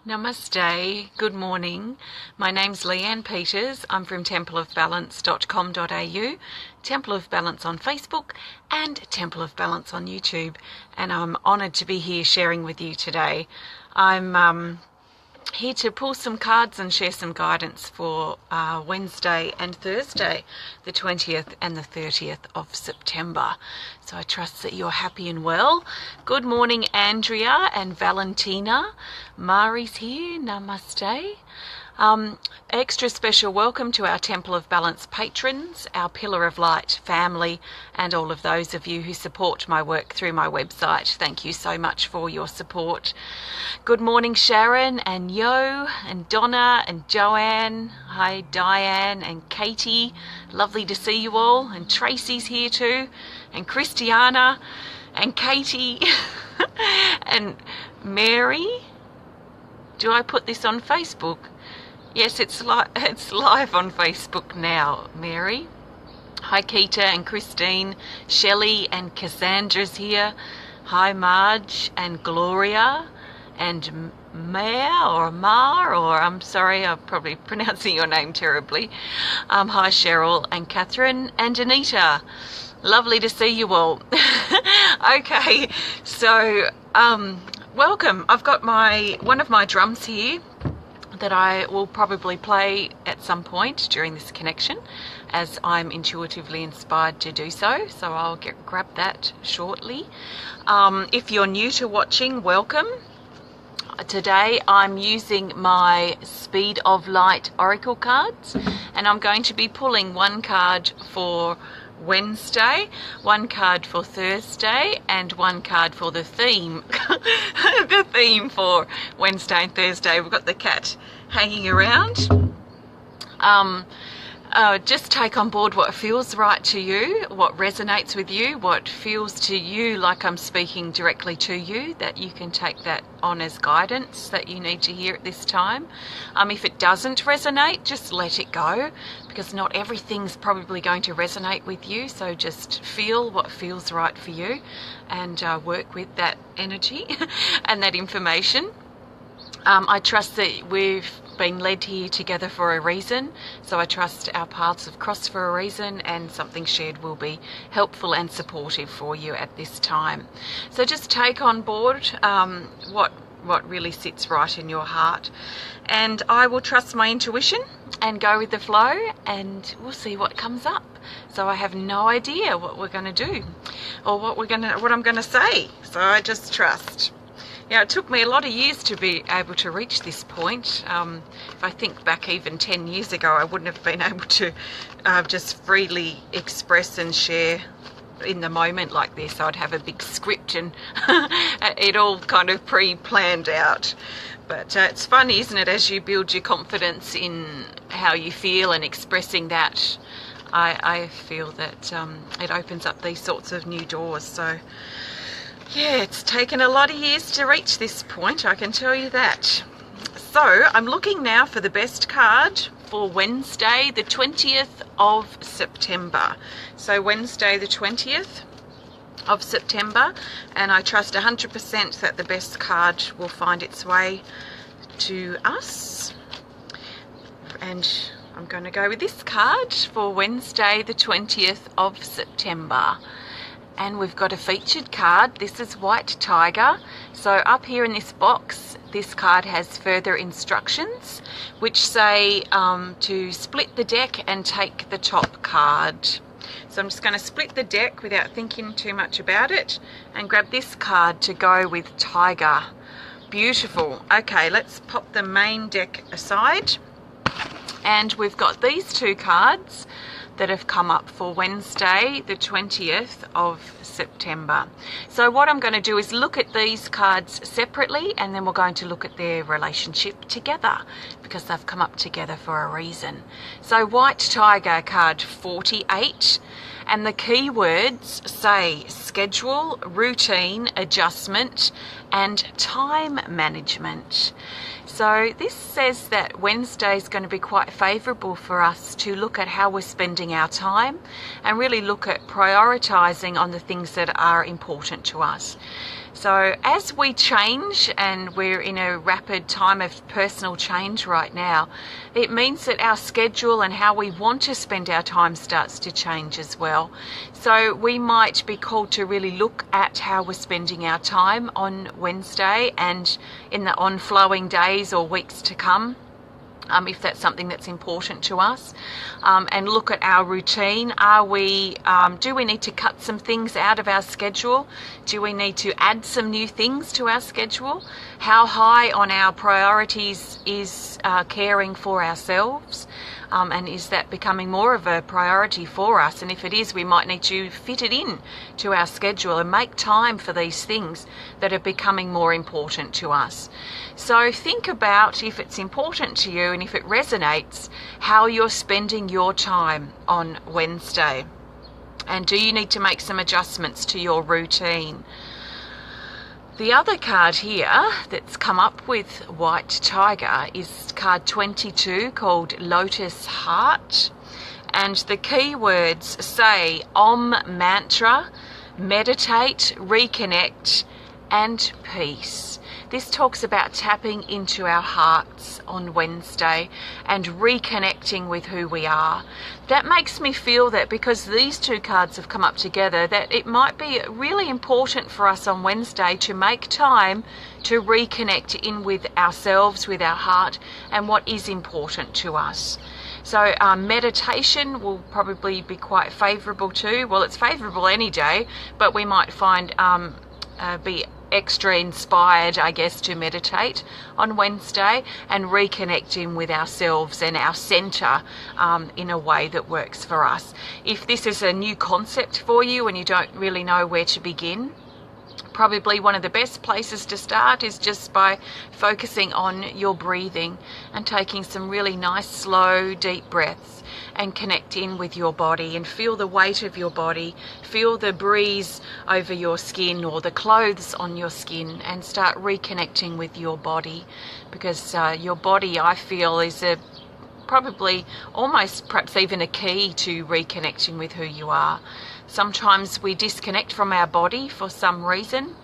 Namaste, good morning. My name's Leanne Peters. I'm from templeofbalance.com.au, Temple of Balance on Facebook and Temple of Balance on YouTube, and I'm honoured to be here sharing with you today. I'm here to pull some cards and share some guidance for Wednesday and Thursday, the 20th and the 30th of September. So I trust that you're happy and well. Good morning, Andrea and Valentina. Mari's here. Namaste. Extra special welcome to our Temple of Balance patrons, our Pillar of Light family, and all of those of you who support my work through my website. Thank you so much for your support. Good morning, Sharon and Yo and Donna and Joanne. Hi, Diane and Katie. Lovely to see you all. And Tracy's here too. And Christiana and Katie and Mary. Do I put this on Facebook? Yes, it's live on Facebook now, Mary. Hi, Keita and Christine. Shelley and Cassandra's here. Hi, Marge and Gloria and Mar, or I'm sorry, I'm probably pronouncing your name terribly. Hi, Cheryl and Catherine and Anita. Lovely to see you all. Okay, so welcome. I've got one of my drums here that I will probably play at some point during this connection, as I'm intuitively inspired to do so. So I'll grab that shortly. If you're new to watching, welcome. Today I'm using my Speed of Light Oracle cards, and I'm going to be pulling one card for Wednesday, one card for Thursday, and one card for the theme. The theme for Wednesday and Thursday. We've got the cat hanging around. Just take on board what feels right to you, what resonates with you, what feels to you like I'm speaking directly to you, that you can take that on as guidance that you need to hear at this time. If it doesn't resonate, just let it go, because not everything's probably going to resonate with you. So just feel what feels right for you and work with that energy and that information. I trust that we've been led here together for a reason, so I trust our paths have crossed for a reason, and something shared will be helpful and supportive for you at this time. So just take on board what really sits right in your heart, and I will trust my intuition and go with the flow, and we'll see what comes up. So I have no idea what we're going to do or what I'm going to say, so I just trust. Yeah, it took me a lot of years to be able to reach this point. If I think back even 10 years ago, I wouldn't have been able to just freely express and share in the moment like this. I'd have a big script and it all kind of pre-planned out. But it's fun, isn't it, as you build your confidence in how you feel and expressing that. I feel that it opens up these sorts of new doors. So yeah, it's taken a lot of years to reach this point, I can tell you that. So I'm looking now for the best card for Wednesday, the 20th of September. So Wednesday, the 20th of September, and I trust 100% that the best card will find its way to us. And I'm going to go with this card for Wednesday, the 20th of September. And we've got a featured card. This is White Tiger. So up here in this box, this card has further instructions which say to split the deck and take the top card. So I'm just going to split the deck without thinking too much about it and grab this card to go with Tiger. Beautiful. Okay, let's pop the main deck aside. And we've got these two cards that have come up for Wednesday, the 20th of September. So what I'm going to do is look at these cards separately, and then we're going to look at their relationship together, because they've come up together for a reason. So White Tiger, card 48, and the keywords say schedule, routine, adjustment, and time management. So this says that Wednesday is going to be quite favourable for us to look at how we're spending our time and really look at prioritising on the things that are important to us. So as we change, and we're in a rapid time of personal change right now, it means that our schedule and how we want to spend our time starts to change as well. So we might be called to really look at how we're spending our time on Wednesday and in the on-flowing days or weeks to come. If that's something that's important to us, and look at our routine. Do we need to cut some things out of our schedule? Do we need to add some new things to our schedule? How high on our priorities is caring for ourselves? And is that becoming more of a priority for us? And if it is, we might need to fit it in to our schedule and make time for these things that are becoming more important to us. So think about, if it's important to you and if it resonates, how you're spending your time on Wednesday. And do you need to make some adjustments to your routine? The other card here that's come up with White Tiger is card 22, called Lotus Heart. And the key words say Om Mantra, meditate, reconnect, and peace. This talks about tapping into our hearts on Wednesday and reconnecting with who we are. That makes me feel that because these two cards have come up together, that it might be really important for us on Wednesday to make time to reconnect in with ourselves, with our heart, and what is important to us. So meditation will probably be quite favourable too. Well, it's favourable any day, but we might find be extra inspired, I guess, to meditate on Wednesday and reconnecting with ourselves and our centre in a way that works for us. If this is a new concept for you and you don't really know where to begin, probably one of the best places to start is just by focusing on your breathing and taking some really nice, slow, deep breaths and connect in with your body and feel the weight of your body, feel the breeze over your skin or the clothes on your skin, and start reconnecting with your body, because your body, I feel, is probably almost perhaps even a key to reconnecting with who you are. Sometimes we disconnect from our body for some reason,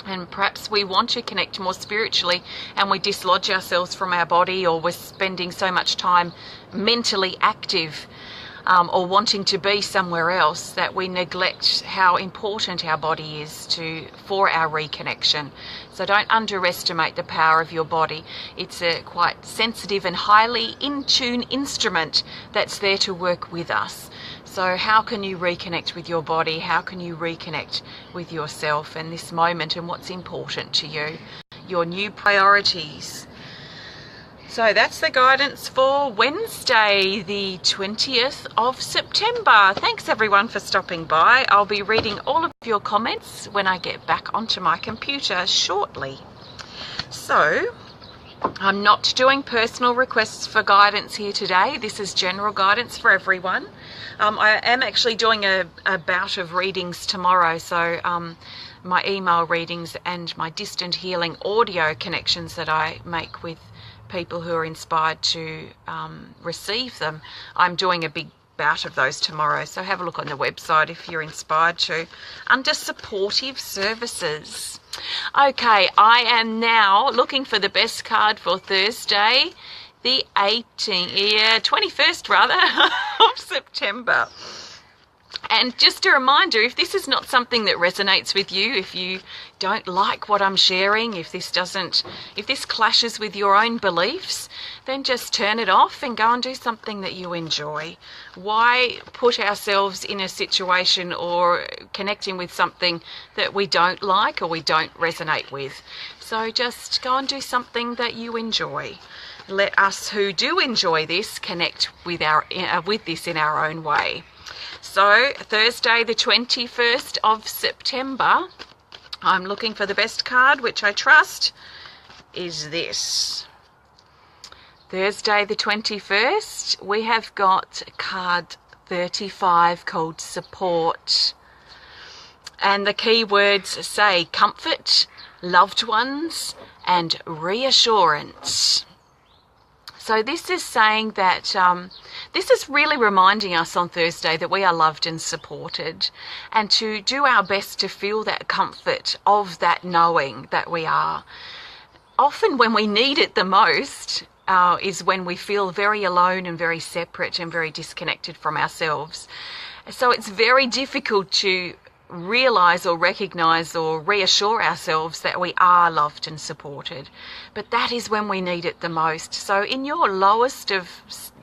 and perhaps we want to connect more spiritually and we dislodge ourselves from our body, or we're spending so much time mentally active or wanting to be somewhere else that we neglect how important our body is for our reconnection. So don't underestimate the power of your body. It's a quite sensitive and highly in tune instrument that's there to work with us. So how can you reconnect with your body? How can you reconnect with yourself in this moment and what's important to you? Your new priorities. So that's the guidance for Wednesday, the 20th of September. Thanks everyone for stopping by. I'll be reading all of your comments when I get back onto my computer shortly. So I'm not doing personal requests for guidance here today. This is general guidance for everyone. I am actually doing a bout of readings tomorrow, so my email readings and my distant healing audio connections that I make with people who are inspired to receive them, I'm doing a big bout of those tomorrow, so have a look on the website if you're inspired to, under supportive services. Okay, I am now looking for the best card for Thursday, the 21st of September. And just a reminder, if this is not something that resonates with you, if you don't like what I'm sharing, if this clashes with your own beliefs, then just turn it off and go and do something that you enjoy. Why put ourselves in a situation or connecting with something that we don't like or we don't resonate with? So just go and do something that you enjoy. Let us who do enjoy this connect with this in our own way. So Thursday the 21st of September, I'm looking for the best card, which I trust is this. Thursday the 21st, we have got card 35 called Support. And the key words say comfort, loved ones, and reassurance. So this is saying that this is really reminding us on Thursday that we are loved and supported, and to do our best to feel that comfort of that knowing that we are. Often when we need it the most is when we feel very alone and very separate and very disconnected from ourselves. So it's very difficult to realize or recognize or reassure ourselves that we are loved and supported, but that is when we need it the most. So in your lowest of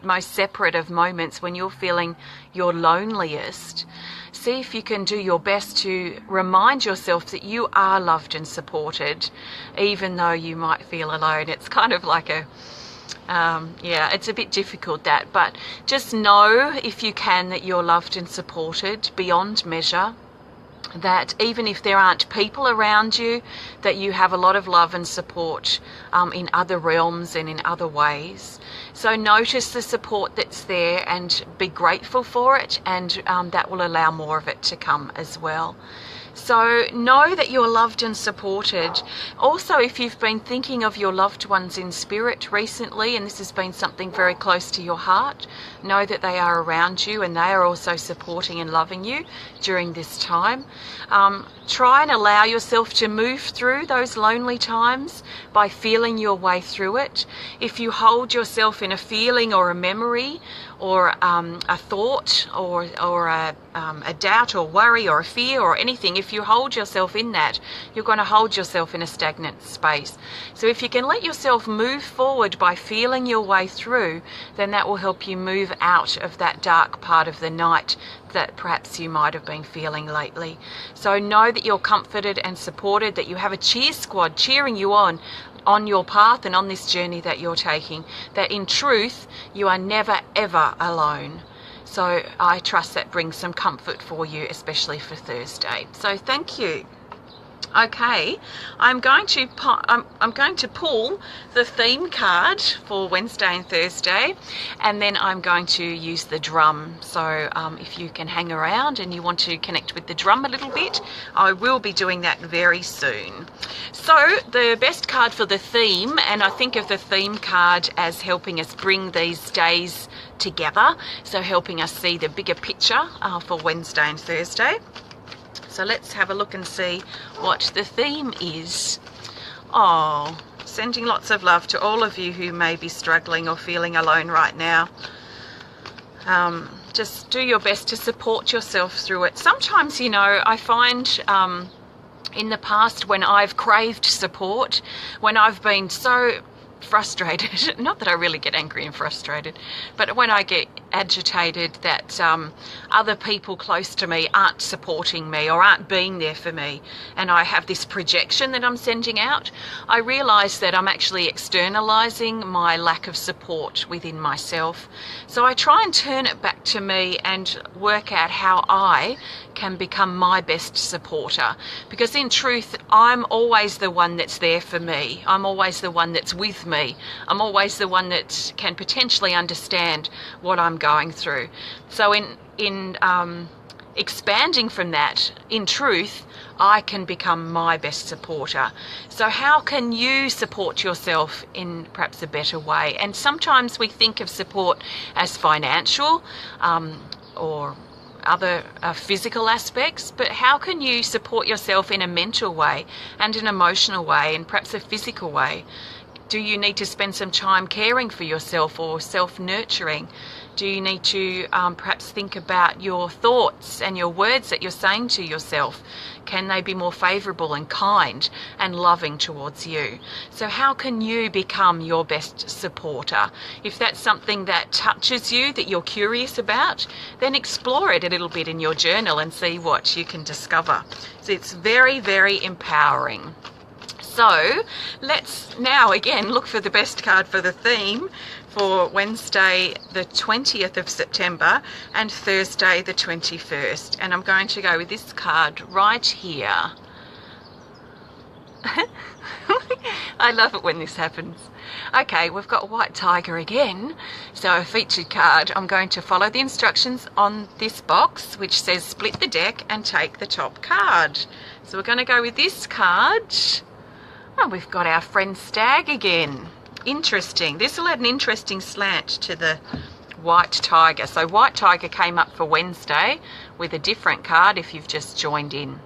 most separate of moments, when you're feeling your loneliest, see if you can do your best to remind yourself that you are loved and supported, even though you might feel alone. It's kind of like a it's a bit difficult, that, but just know, if you can, that you're loved and supported beyond measure, that even if there aren't people around you, that you have a lot of love and support in other realms and in other ways. So notice the support that's there and be grateful for it, and that will allow more of it to come as well. So know that you're loved and supported. Also, if you've been thinking of your loved ones in spirit recently, and this has been something very close to your heart, know that they are around you and they are also supporting and loving you during this time. Try and allow yourself to move through those lonely times by feeling your way through it. If you hold yourself in a feeling or a memory or a thought or a doubt or worry or a fear or anything, if you hold yourself in that, you're going to hold yourself in a stagnant space. So if you can let yourself move forward by feeling your way through, then that will help you move out of that dark part of the night that perhaps you might have been feeling lately. So know that you're comforted and supported, that you have a cheer squad cheering you on your path and on this journey that you're taking, that in truth you are never ever alone. So I trust that brings some comfort for you, especially for Thursday. So thank you. Okay, I'm going to pull the theme card for Wednesday and Thursday, and then I'm going to use the drum. So if you can hang around and you want to connect with the drum a little bit, I will be doing that very soon. So the best card for the theme, and I think of the theme card as helping us bring these days together, so helping us see the bigger picture for Wednesday and Thursday. So let's have a look and see what the theme is. Oh, sending lots of love to all of you who may be struggling or feeling alone right now. Just do your best to support yourself through it. Sometimes, I find in the past when I've craved support, when I've been so frustrated, not that I really get angry and frustrated, but when I get agitated that other people close to me aren't supporting me or aren't being there for me, and I have this projection that I'm sending out, I realise that I'm actually externalising my lack of support within myself. So I try and turn it back to me and work out how I can become my best supporter, because in truth I'm always the one that's there for me. I'm always the one that's with me. I'm always the one that can potentially understand what I'm going through. So in expanding from that, in truth, I can become my best supporter. So how can you support yourself in perhaps a better way? And sometimes we think of support as financial or other physical aspects, but how can you support yourself in a mental way and an emotional way and perhaps a physical way? Do you need to spend some time caring for yourself or self-nurturing? Do you need to perhaps think about your thoughts and your words that you're saying to yourself? Can they be more favourable and kind and loving towards you? So how can you become your best supporter? If that's something that touches you, that you're curious about, then explore it a little bit in your journal and see what you can discover. So it's very, very empowering. So let's now again look for the best card for the theme for Wednesday the 20th of September and Thursday the 21st. And I'm going to go with this card right here. I love it when this happens. Okay, we've got White Tiger again. So a featured card. I'm going to follow the instructions on this box, which says split the deck and take the top card. So we're going to go with this card. Oh, we've got our friend Stag again. interesting. This will add an interesting slant to the White Tiger. So White Tiger came up for Wednesday with a different card if you've just joined in.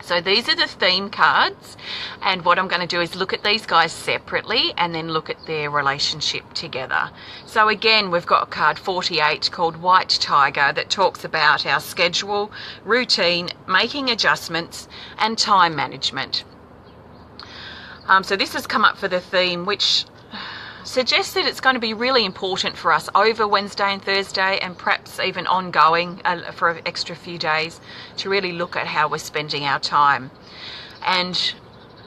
So these are the theme cards, and what I'm going to do is look at these guys separately and then look at their relationship together. So again, we've got card 48 called White Tiger that talks about our schedule, routine, making adjustments and time management. So this has come up for the theme, which suggests that it's going to be really important for us over Wednesday and Thursday, and perhaps even ongoing for an extra few days, to really look at how we're spending our time. And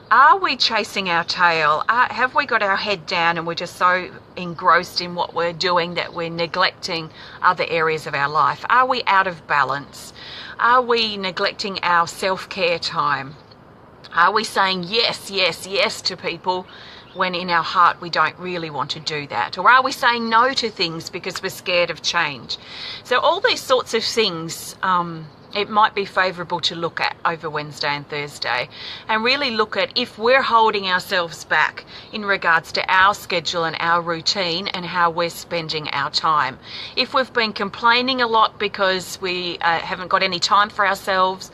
are we chasing our tail? Have we got our head down and we're just so engrossed in what we're doing that we're neglecting other areas of our life? Are we out of balance? Are we neglecting our self-care time? Are we saying yes, yes, yes to people when in our heart we don't really want to do that? Or are we saying no to things because we're scared of change? So all these sorts of things, it might be favourable to look at over Wednesday and Thursday, and really look at if we're holding ourselves back in regards to our schedule and our routine and how we're spending our time. If we've been complaining a lot because we haven't got any time for ourselves,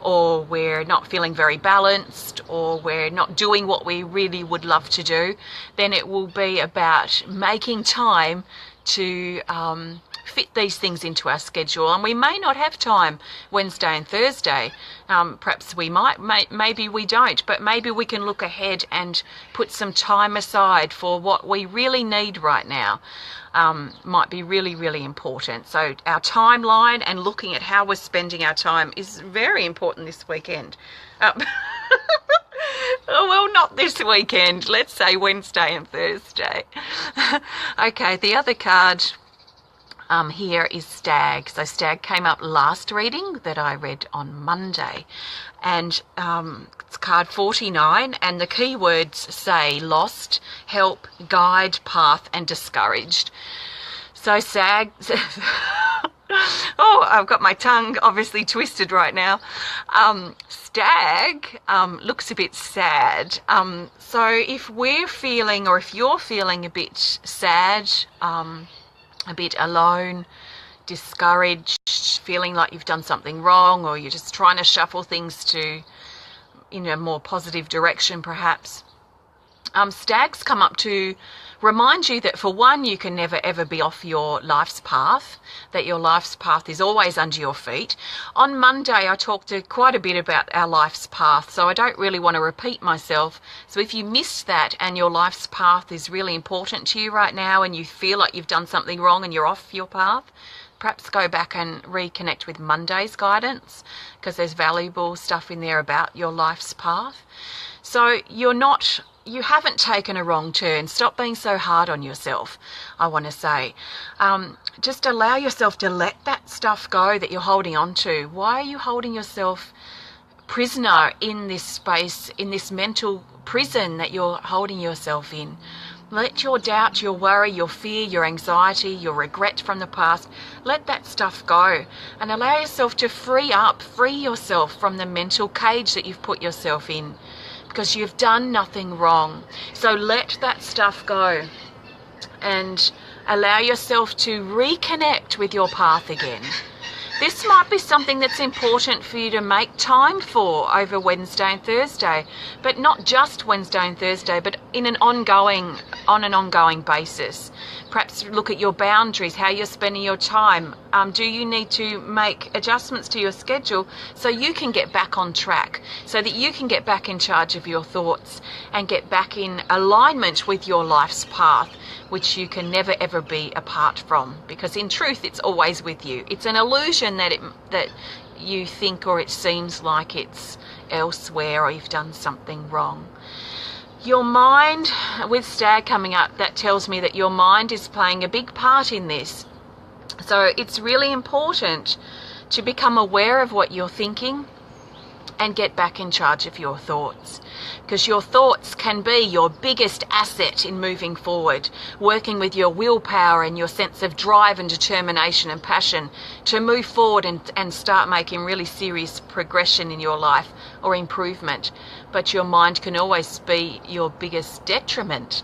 or we're not feeling very balanced, or we're not doing what we really would love to do, then it will be about making time to fit these things into our schedule. And we may not have time Wednesday and Thursday. Perhaps we might, maybe we don't, but maybe we can look ahead and put some time aside for what we really need right now. Might be really, really important. So our timeline and looking at how we're spending our time is very important this weekend. Well, not this weekend. Let's say Wednesday and Thursday. Okay, the other card here is Stag. So Stag came up last reading that I read on Monday, and it's card 49, and the key words say lost, help, guide, path and discouraged. So Stag oh, I've got my tongue obviously twisted right now. Stag looks a bit sad. So if we're feeling, or if you're feeling a bit sad, a bit alone, discouraged, feeling like you've done something wrong, or you're just trying to shuffle things to in a more positive direction perhaps, Stags come up to remind you that, for one, you can never ever be off your life's path, that your life's path is always under your feet. On Monday I talked quite a bit about our life's path, so I don't really want to repeat myself. So if you missed that and your life's path is really important to you right now, and you feel like you've done something wrong and you're off your path, perhaps go back and reconnect with Monday's guidance, because there's valuable stuff in there about your life's path. So you haven't taken a wrong turn. Stop being so hard on yourself, I want to say. Just allow yourself to let that stuff go that you're holding on to. Why are you holding yourself prisoner in this space, in this mental prison that you're holding yourself in? Let your doubt, your worry, your fear, your anxiety, your regret from the past, let that stuff go, and allow yourself to free yourself from the mental cage that you've put yourself in, because you've done nothing wrong. So let that stuff go and allow yourself to reconnect with your path again. This might be something that's important for you to make time for over Wednesday and Thursday, but not just Wednesday and Thursday, but on an ongoing basis. Perhaps look at your boundaries, how you're spending your time. Do you need to make adjustments to your schedule so you can get back on track, so that you can get back in charge of your thoughts and get back in alignment with your life's path, which you can never ever be apart from, because in truth it's always with you. It's an illusion that you think, or it seems like it's elsewhere, or you've done something wrong. Your mind, with Stag coming up, that tells me that your mind is playing a big part in this. So it's really important to become aware of what you're thinking and get back in charge of your thoughts, because your thoughts can be your biggest asset in moving forward, working with your willpower and your sense of drive and determination and passion to move forward and start making really serious progression in your life or improvement, but your mind can always be your biggest detriment.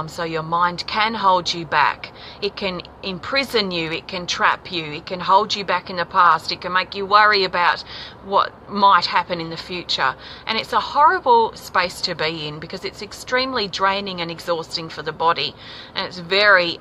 So your mind can hold you back. It can imprison you, it can trap you, it can hold you back in the past, it can make you worry about what might happen in the future. And it's a horrible space to be in because it's extremely draining and exhausting for the body, and it's very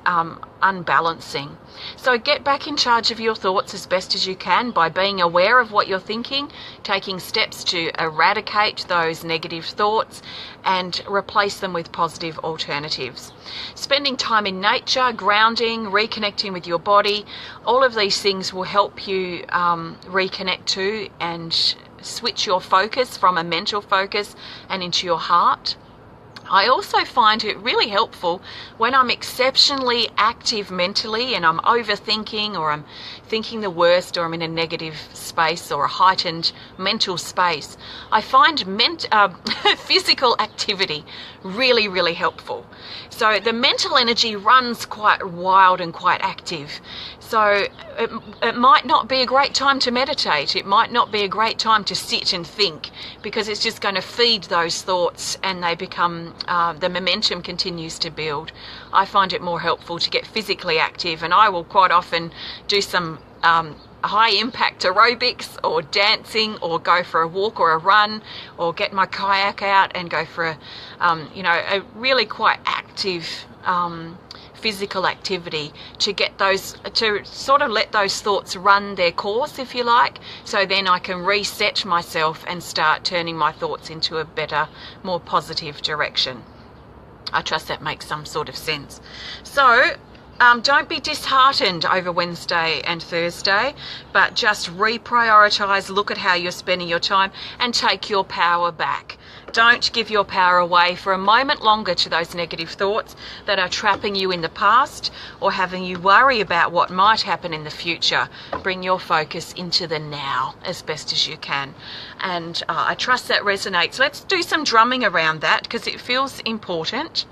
unbalancing. So get back in charge of your thoughts as best as you can by being aware of what you're thinking, taking steps to eradicate those negative thoughts and replace them with positive alternatives. Spending time in nature, grounding, reconnecting with your body, all of these things will help you reconnect to and switch your focus from a mental focus and into your heart. I also find it really helpful when I'm exceptionally active mentally and I'm overthinking, or I'm thinking the worst, or I'm in a negative space or a heightened mental space. I find physical activity really, really helpful. So the mental energy runs quite wild and quite active. So it might not be a great time to meditate. It might not be a great time to sit and think, because it's just going to feed those thoughts and they become, the momentum continues to build. I find it more helpful to get physically active, and I will quite often do some high impact aerobics or dancing, or go for a walk or a run, or get my kayak out and go for a really quite active physical activity to get those, to sort of let those thoughts run their course, if you like, so then I can reset myself and start turning my thoughts into a better, more positive direction. I trust that makes some sort of sense. So don't be disheartened over Wednesday and Thursday, but just reprioritize, look at how you're spending your time and take your power back. Don't give your power away for a moment longer to those negative thoughts that are trapping you in the past or having you worry about what might happen in the future. Bring your focus into the now as best as you can. And I trust that resonates. Let's do some drumming around that because it feels important.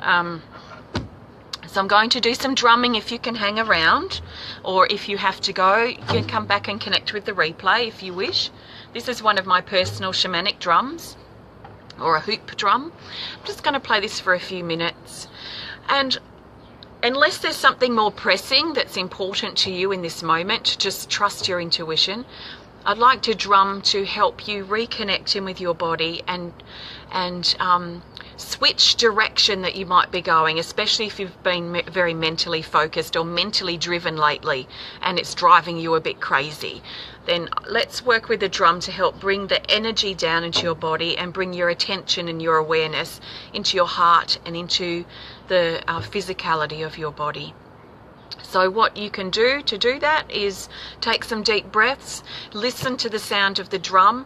So I'm going to do some drumming if you can hang around, or if you have to go, you can come back and connect with the replay if you wish. This is one of my personal shamanic drums, or a hoop drum. I'm just going to play this for a few minutes. And unless there's something more pressing that's important to you in this moment, just trust your intuition. I'd like to drum to help you reconnect in with your body and switch direction that you might be going, especially if you've been very mentally focused or mentally driven lately and it's driving you a bit crazy. Then let's work with the drum to help bring the energy down into your body and bring your attention and your awareness into your heart and into the physicality of your body. So what you can do to do that is take some deep breaths, listen to the sound of the drum,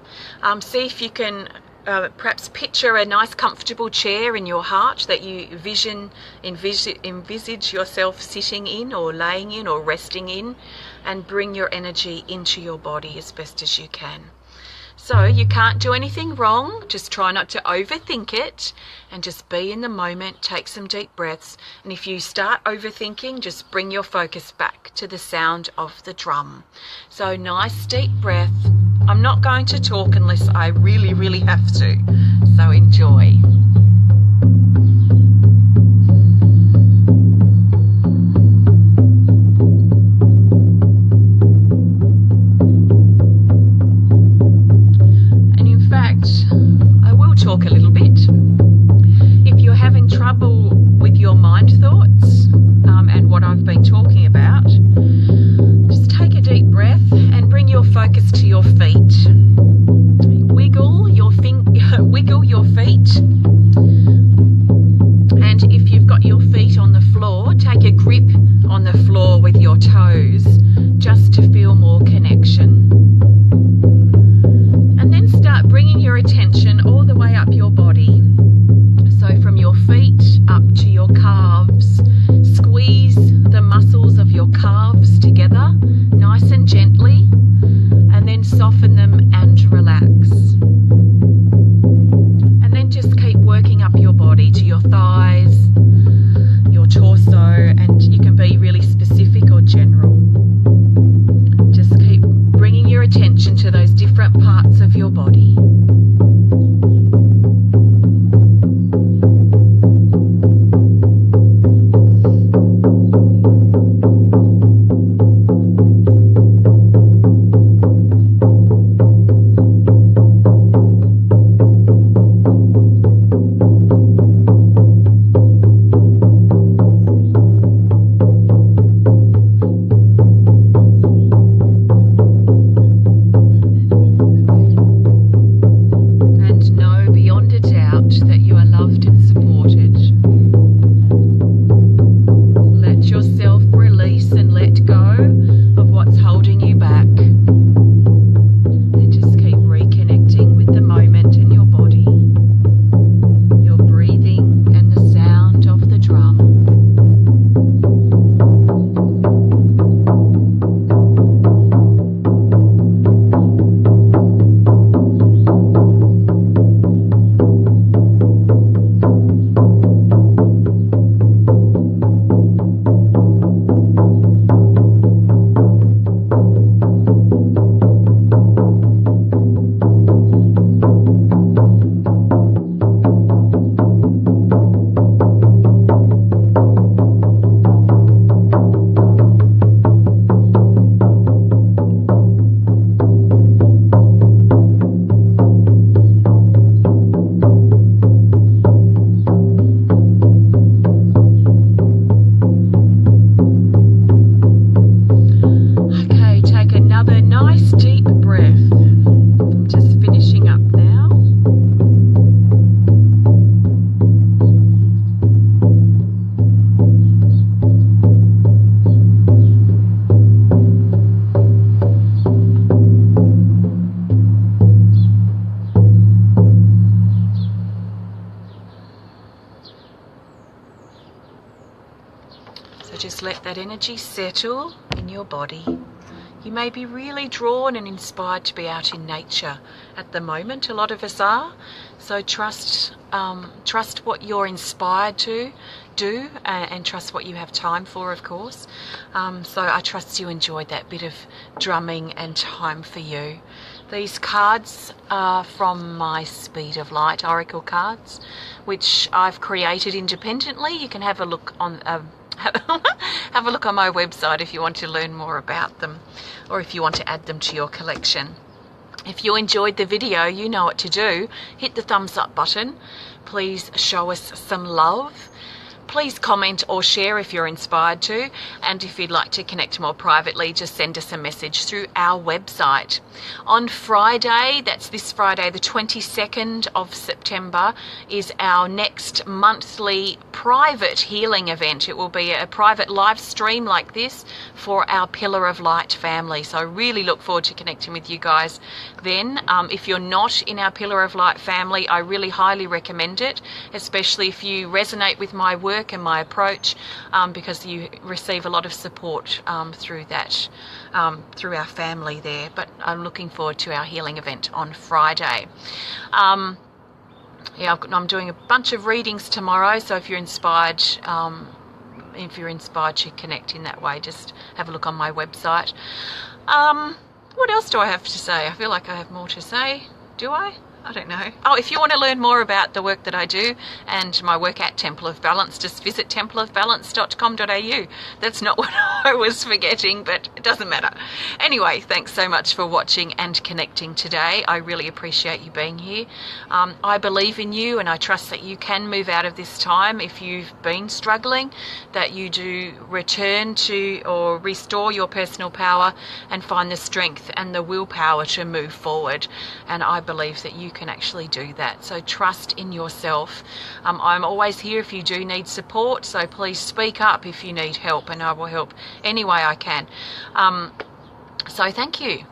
see if you can perhaps picture a nice comfortable chair in your heart that you envisage yourself sitting in or laying in or resting in, and bring your energy into your body as best as you can. So you can't do anything wrong, just try not to overthink it and just be in the moment, take some deep breaths, and if you start overthinking, just bring your focus back to the sound of the drum. So nice deep breath. I'm not going to talk unless I really, really have to, so enjoy. Talk a little bit. If you're having trouble with your mind thoughts and what I've been talking about, just take a deep breath and bring your focus to your feet. Wiggle your feet, and if you've got your feet on the floor, take a grip on the floor with your toes just to feel more connection. And then start bringing your attention all the way up your body. So from your feet up to your calves. Squeeze the muscles of your calves together, nice and gently, and then soften them and relax. And then just keep working up your body to your thighs, your torso, and you can be really specific or general. Just keep bringing your attention to those different parts of your body. So just let that energy settle in your body. You may be really drawn and inspired to be out in nature at the moment. A lot of us are. So trust what you're inspired to do, and trust what you have time for, of course. So I trust you enjoyed that bit of drumming and time for you. These cards are from my Speed of Light Oracle cards, which I've created independently. You can have a look on have a look on my website if you want to learn more about them, or if you want to add them to your collection. If you enjoyed the video, you know what to do. Hit the thumbs up button. Please show us some love. Please comment or share if you're inspired to, and if you'd like to connect more privately, just send us a message through our website. On Friday, that's this Friday, the 22nd of September, is our next monthly private healing event. It will be a private live stream like this for our Pillar of Light family. So I really look forward to connecting with you guys then. If you're not in our Pillar of Light family, I really highly recommend it, especially if you resonate with my work and my approach, because you receive a lot of support through that, through our family there. But I'm looking forward to our healing event on Friday. I'm doing a bunch of readings tomorrow, so if you're inspired to connect in that way, just have a look on my website. What else do I have to say? I feel like I have more to say. Do I? I don't know. Oh, if you want to learn more about the work that I do and my work at Temple of Balance, just visit templeofbalance.com.au. That's not what I was forgetting, but it doesn't matter. Anyway, thanks so much for watching and connecting today. I really appreciate you being here. I believe in you, and I trust that you can move out of this time if you've been struggling, that you do return to or restore your personal power and find the strength and the willpower to move forward. And I believe that you can actually do that. So trust in yourself. I'm always here if you do need support, so please speak up if you need help, and I will help any way I can. So thank you.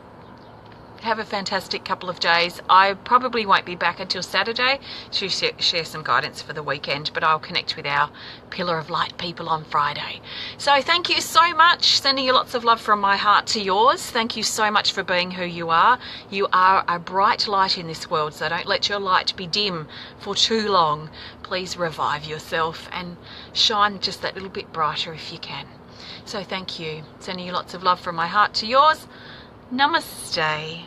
Have a fantastic couple of days. I probably won't be back until Saturday to share some guidance for the weekend, but I'll connect with our Pillar of Light people on Friday. So thank you so much. Sending you lots of love from my heart to yours. Thank you so much for being who you are. You are a bright light in this world, so don't let your light be dim for too long. Please revive yourself and shine just that little bit brighter if you can. So thank you. Sending you lots of love from my heart to yours. Namaste.